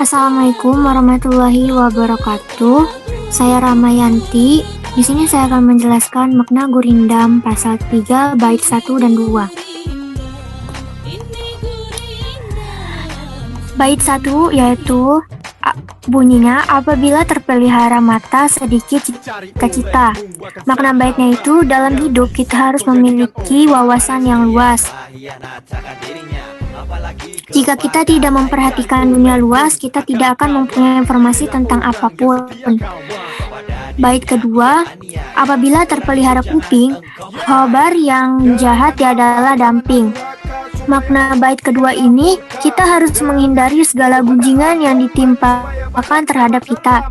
Assalamualaikum warahmatullahi wabarakatuh. Saya Ramayanti. Di sini saya akan menjelaskan makna gurindam pasal 3 bait 1 dan 2. Bait 1 yaitu bunyinya apabila terpelihara mata sedikit cita-cita. Makna baitnya itu dalam hidup kita harus memiliki wawasan yang luas. Jika kita tidak memperhatikan dunia luas, kita tidak akan mempunyai informasi tentang apapun. Bait kedua, apabila terpelihara kuping, khobar yang jahat adalah damping. Makna bait kedua ini, kita harus menghindari segala gunjingan yang ditimpakan terhadap kita.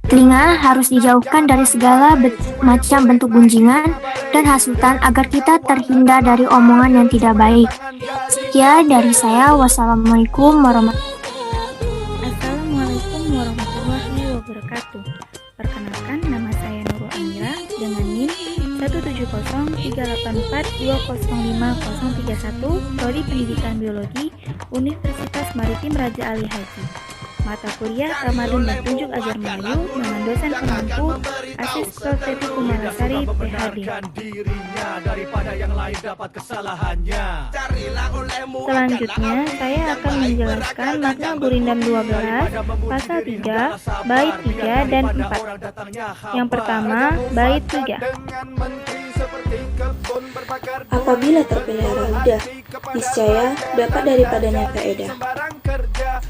Telinga harus dijauhkan dari segala macam bentuk gunjingan dan hasutan agar kita terhindar dari omongan yang tidak baik. Sekian dari saya. Wassalamualaikum warahmatullahi wabarakatuh. Perkenalkan, nama saya Nurul Amira dengan NIM 17038420531, Prodi Pendidikan Biologi, Universitas Maritim Raja Ali Haji. Mata kuliah Ramadan dan Tunjuk Ajar Melayu dengan dosen pengampu Asis Profeti Kumalasari, PhD. Selanjutnya, saya akan menjelaskan makna gurindam 12, pasal 3, bait 3 dan 4. Yang pertama, bait 3. Apabila terpelihara lidah, niscaya dapat daripadanya faedah.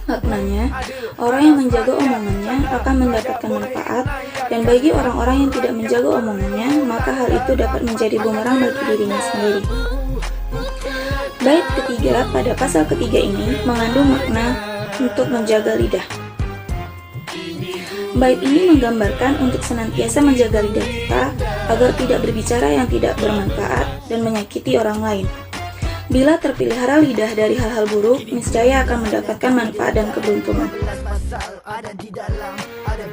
Maknanya, orang yang menjaga omongannya akan mendapatkan manfaat, dan bagi orang-orang yang tidak menjaga omongannya, maka hal itu dapat menjadi bumerang bagi dirinya sendiri. Bait ketiga pada pasal ketiga ini mengandung makna untuk menjaga lidah. Bait ini menggambarkan untuk senantiasa menjaga lidah kita agar tidak berbicara yang tidak bermanfaat dan menyakiti orang lain. Bila terpelihara lidah dari hal-hal buruk, niscaya akan mendapatkan manfaat dan keberuntungan.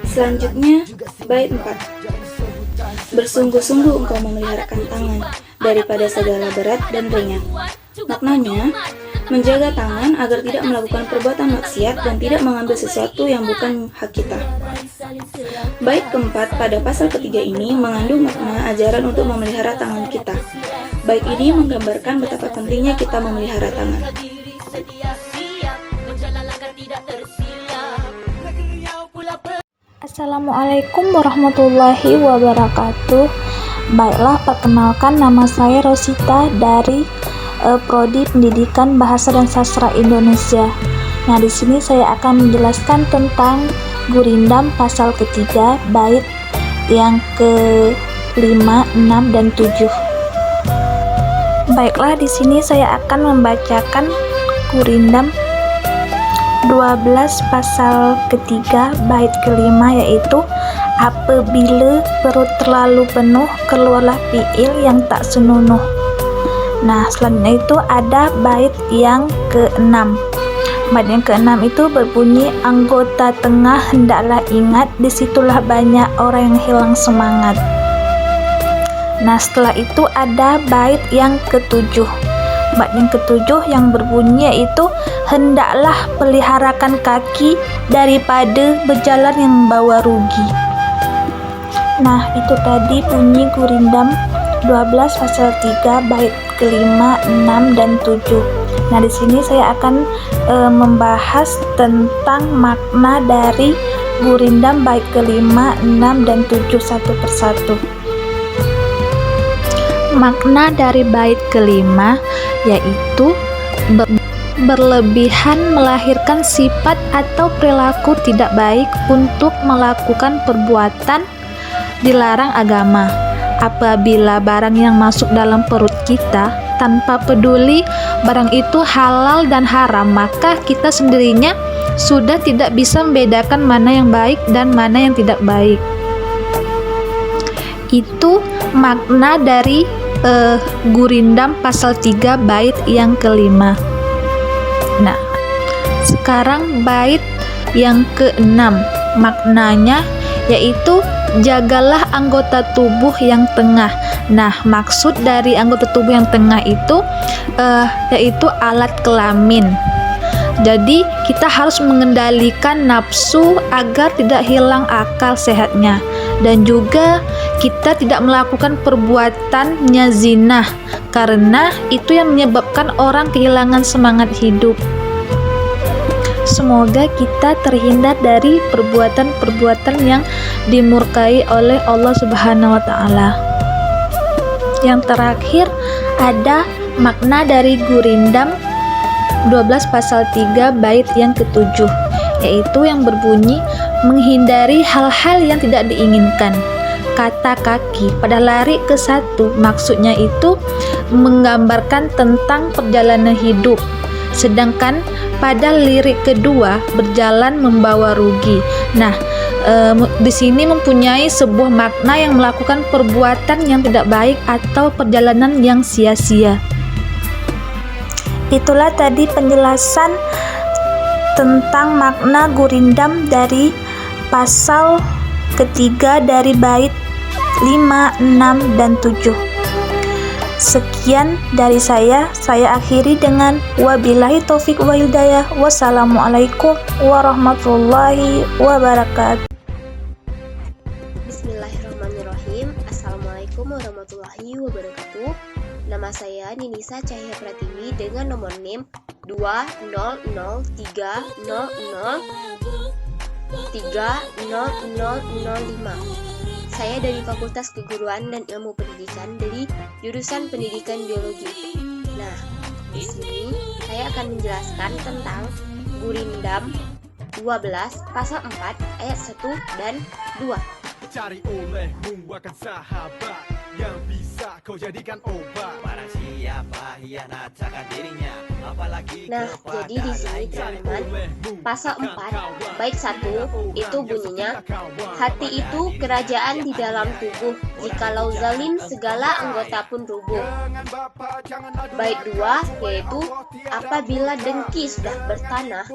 Selanjutnya, bait 4. Bersungguh-sungguh engkau memeliharakan tangan daripada segala berat dan ringan. Maknanya, menjaga tangan agar tidak melakukan perbuatan maksiat dan tidak mengambil sesuatu yang bukan hak kita. Bait keempat pada pasal ketiga ini mengandung makna ajaran untuk memelihara tangan kita. Bait ini menggambarkan betapa pentingnya kita memelihara tangan. Assalamualaikum warahmatullahi wabarakatuh. Baiklah, perkenalkan, nama saya Rosita dari Prodi Pendidikan Bahasa dan Sastra Indonesia. Nah, di sini saya akan menjelaskan tentang gurindam pasal ketiga bait yang ke-5, 6 dan 7. Baiklah, di sini saya akan membacakan gurindam 12 pasal ketiga bait ke-5, yaitu apabila perut terlalu penuh, keluarlah piil yang tak senonoh. Nah, selanjutnya itu ada bait yang ke-6. Bait yang ke-6 itu berbunyi, anggota tengah hendaklah ingat, disitulah banyak orang yang hilang semangat. Nah, setelah itu ada bait yang ke-7. Bait yang ke-7 yang berbunyi yaitu, hendaklah peliharakan kaki daripada berjalan yang membawa rugi. Nah, itu tadi bunyi gurindam 12 pasal 3 bait ke-5, 6 dan 7. Nah, di sini saya akan membahas tentang makna dari gurindam bait ke-5, 6 dan 7 satu persatu. Makna dari bait ke-5 yaitu berlebihan melahirkan sifat atau perilaku tidak baik untuk melakukan perbuatan dilarang agama. Apabila barang yang masuk dalam perut kita tanpa peduli barang itu halal dan haram, maka kita sendirinya sudah tidak bisa membedakan mana yang baik dan mana yang tidak baik. Itu makna dari gurindam pasal 3 bait yang ke-5. Nah, sekarang bait yang ke-6, maknanya yaitu jagalah anggota tubuh yang tengah. Nah, maksud dari anggota tubuh yang tengah itu yaitu alat kelamin. Jadi kita harus mengendalikan nafsu agar tidak hilang akal sehatnya, dan juga kita tidak melakukan perbuatannya zina, karena itu yang menyebabkan orang kehilangan semangat hidup. Semoga kita terhindar dari perbuatan-perbuatan yang dimurkai oleh Allah Subhanahu wa Ta'ala. Yang terakhir ada makna dari gurindam 12 pasal 3 bait yang ke-7, yaitu yang berbunyi menghindari hal-hal yang tidak diinginkan. Kata kaki pada lari ke satu, maksudnya itu menggambarkan tentang perjalanan hidup, sedangkan pada lirik kedua berjalan membawa rugi. Nah, di sini mempunyai sebuah makna yang melakukan perbuatan yang tidak baik atau perjalanan yang sia-sia. Itulah tadi penjelasan tentang makna gurindam dari pasal ketiga dari bait 5, 6, dan 7. Sekian dari saya akhiri dengan wabillahi taufik wa hidayah. Wassalamualaikum warahmatullahi wabarakatuh. Bismillahirrahmanirrahim. Assalamualaikum warahmatullahi wabarakatuh. Nama saya Ninisa Cahya Pratiwi dengan nomor NIM 20030030005. Saya dari Fakultas Keguruan dan Ilmu Pendidikan dari jurusan Pendidikan Biologi. Nah, di sini saya akan menjelaskan tentang Gurindam 12 pasal 4 ayat 1 dan 2. Cari olehmu akan sahabat yang bisa kau jadikan obat. Barang siapa hianat akan dirinya, apalagi Nah, jadi di sini teman-teman, pasal 4 bait 1 itu bunyinya, hati itu kerajaan di dalam tubuh, jikalau zalim segala anggota pun rubuh. Bait 2 yaitu, apabila dengki sudah bertanah,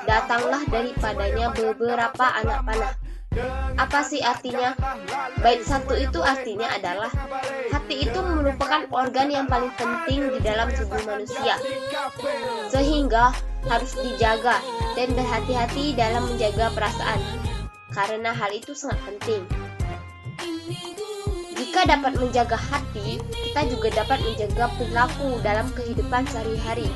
datanglah daripadanya beberapa anak panah. Apa sih artinya? Bait 1 itu artinya adalah hati itu merupakan organ yang paling penting di dalam tubuh manusia, sehingga harus dijaga dan berhati-hati dalam menjaga perasaan, karena hal itu sangat penting. Jika dapat menjaga hati, kita juga dapat menjaga perilaku dalam kehidupan sehari-hari.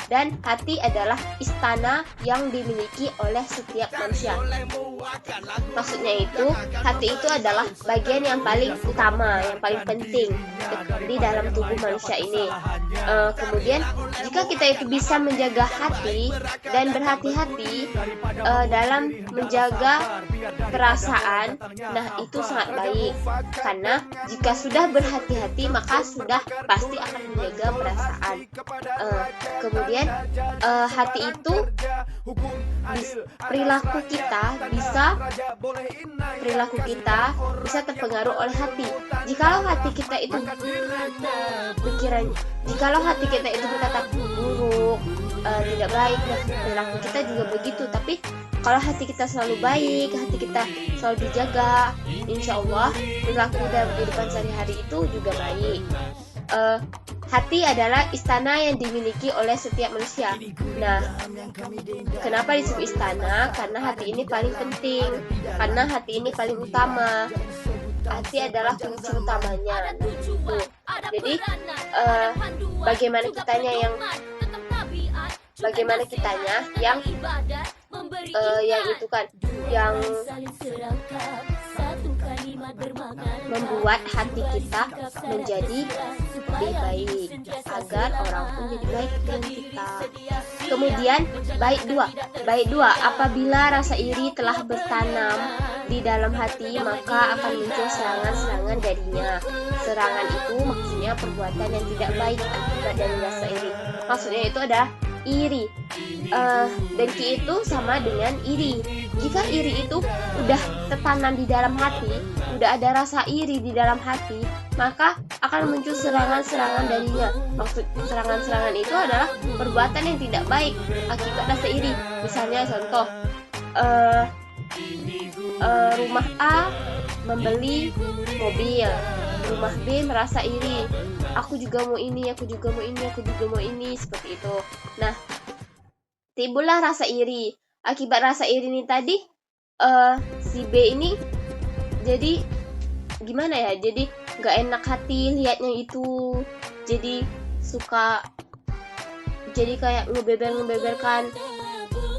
Dan hati adalah istana yang dimiliki oleh setiap manusia. Maksudnya itu, hati itu adalah bagian yang paling utama, yang paling penting di dalam tubuh manusia ini. Kemudian, jika kita itu bisa menjaga hati dan berhati-hati dalam menjaga perasaan, nah itu sangat baik. Karena jika sudah berhati-hati, maka sudah pasti akan menjaga perasaan. Kemudian hati itu perilaku kita bisa terpengaruh oleh hati. Jikalau hati kita itu berkata buruk, tidak baik, dan perilaku kita juga begitu. Tapi kalau hati kita selalu baik, hati kita selalu dijaga, insya Allah perilaku dalam kehidupan sehari-hari itu juga baik. Hati adalah istana yang dimiliki oleh setiap manusia. Nah, kenapa disebut istana? Karena hati ini paling penting, karena hati ini paling utama. Hati adalah kunci utamanya. Jadi, bagaimana kitanya yang membuat hati kita menjadi lebih baik, agar orang pun jadi baik dengan kita. Kemudian bait 2, apabila rasa iri telah bertanam di dalam hati, maka akan muncul serangan-serangan darinya. Serangan itu maksudnya perbuatan yang tidak baik akibat dari rasa iri. Maksudnya itu adalah iri. Dengki itu sama dengan iri. Jika iri itu udah tertanam di dalam hati, udah ada rasa iri di dalam hati, maka akan muncul serangan-serangan darinya. Maksud serangan-serangan itu adalah perbuatan yang tidak baik akibat rasa iri. Misalnya contoh, rumah A membeli mobil, rumah B merasa iri, aku juga mau ini, seperti itu. Nah, timbullah rasa iri. Akibat rasa iri ini tadi, si B ini jadi gimana ya? Jadi nggak enak hati liatnya itu. Jadi suka, jadi kayak ngebeber-ngebeberkan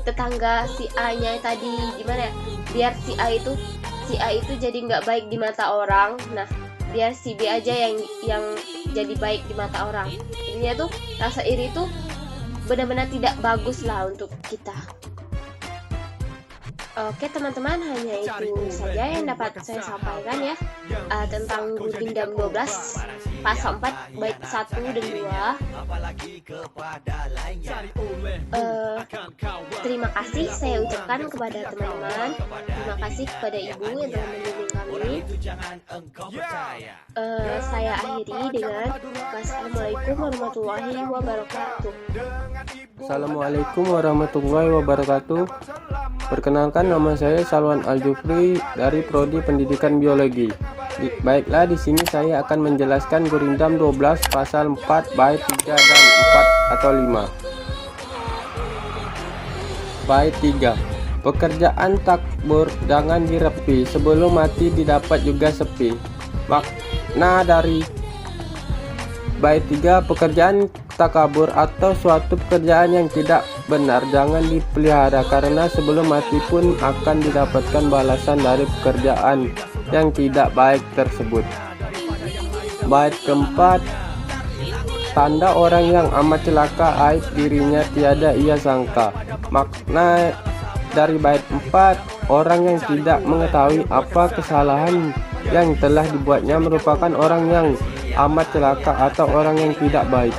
tetangga si A-nya tadi, gimana ya? Biar si A itu jadi nggak baik di mata orang. Nah, biar si B aja yang jadi baik di mata orang. Intinya tuh rasa iri tuh benar-benar tidak bagus lah untuk kita. Oke teman-teman, hanya itu saja yang dapat saya sampaikan ya, tentang Gurindam 12 pasal 4 bait 1 dan 2. Terima kasih saya ucapkan kepada teman-teman. Terima kasih kepada ibu yang telah membimbing kami. Saya akhiri dengan Wassalamualaikum warahmatullahi wabarakatuh. Assalamualaikum warahmatullahi wabarakatuh. Perkenalkan, nama saya Salwan Al-Jufri dari Prodi Pendidikan Biologi. Baiklah, di sini saya akan menjelaskan Gurindam 12 pasal 4 bait 3 dan 4 atau 5. Bait 3. Pekerjaan takbur jangan direpi, sebelum mati didapat juga sepi. Makna dari bait 3, pekerjaan takabur atau suatu pekerjaan yang tidak benar jangan dipelihara, karena sebelum mati pun akan didapatkan balasan dari pekerjaan yang tidak baik tersebut. Bait keempat, tanda orang yang amat celaka, aib dirinya tiada ia sangka. Makna dari bait 4, orang yang tidak mengetahui apa kesalahan yang telah dibuatnya merupakan orang yang amat celaka atau orang yang tidak baik.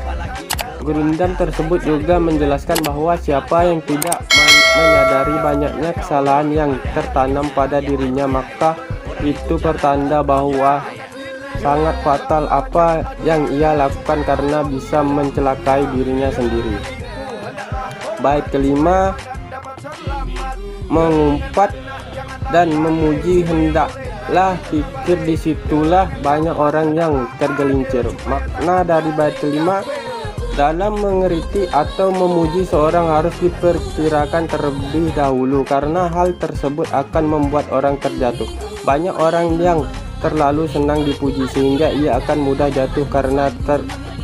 Gurindam tersebut juga menjelaskan bahwa siapa yang tidak menyadari banyaknya kesalahan yang tertanam pada dirinya, maka itu pertanda bahwa sangat fatal apa yang ia lakukan karena bisa mencelakai dirinya sendiri. Bait kelima, mengumpat dan memuji hendaklah pikir, disitulah banyak orang yang tergelincir. Makna dari bait kelima, dalam mengerti atau memuji seorang harus diperkirakan terlebih dahulu, karena hal tersebut akan membuat orang terjatuh. Banyak orang yang terlalu senang dipuji sehingga ia akan mudah jatuh karena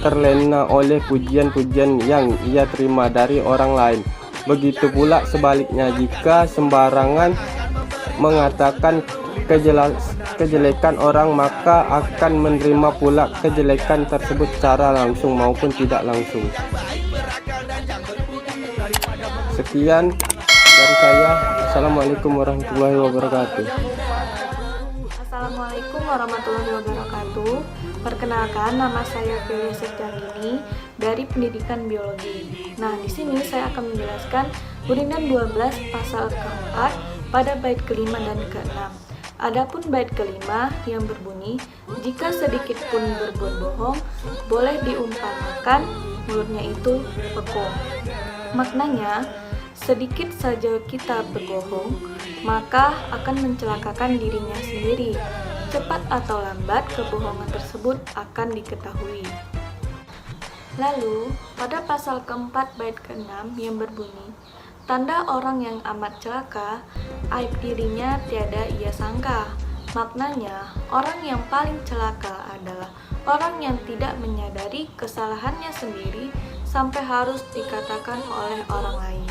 terlena oleh pujian-pujian yang ia terima dari orang lain. Begitu pula sebaliknya, jika sembarangan mengatakan kejelekan orang, maka akan menerima pula kejelekan tersebut secara langsung maupun tidak langsung. Sekian dari saya. Assalamualaikum warahmatullahi wabarakatuh. Assalamualaikum warahmatullahi wabarakatuh. Perkenalkan, nama saya Filia Sekjanggini dari Pendidikan Biologi. Nah, di sini saya akan menjelaskan Gurindam 12 pasal keempat pada bait kelima dan keenam. Adapun bait kelima yang berbunyi, jika sedikit pun berbuat bohong, boleh diumpamakan mulutnya itu bekong. Maknanya, sedikit saja kita berbohong, maka akan mencelakakan dirinya sendiri. Cepat atau lambat, kebohongan tersebut akan diketahui. Lalu, pada pasal keempat bait keenam yang berbunyi, tanda orang yang amat celaka, aib dirinya tiada ia sangka. Maknanya, orang yang paling celaka adalah orang yang tidak menyadari kesalahannya sendiri sampai harus dikatakan oleh orang lain.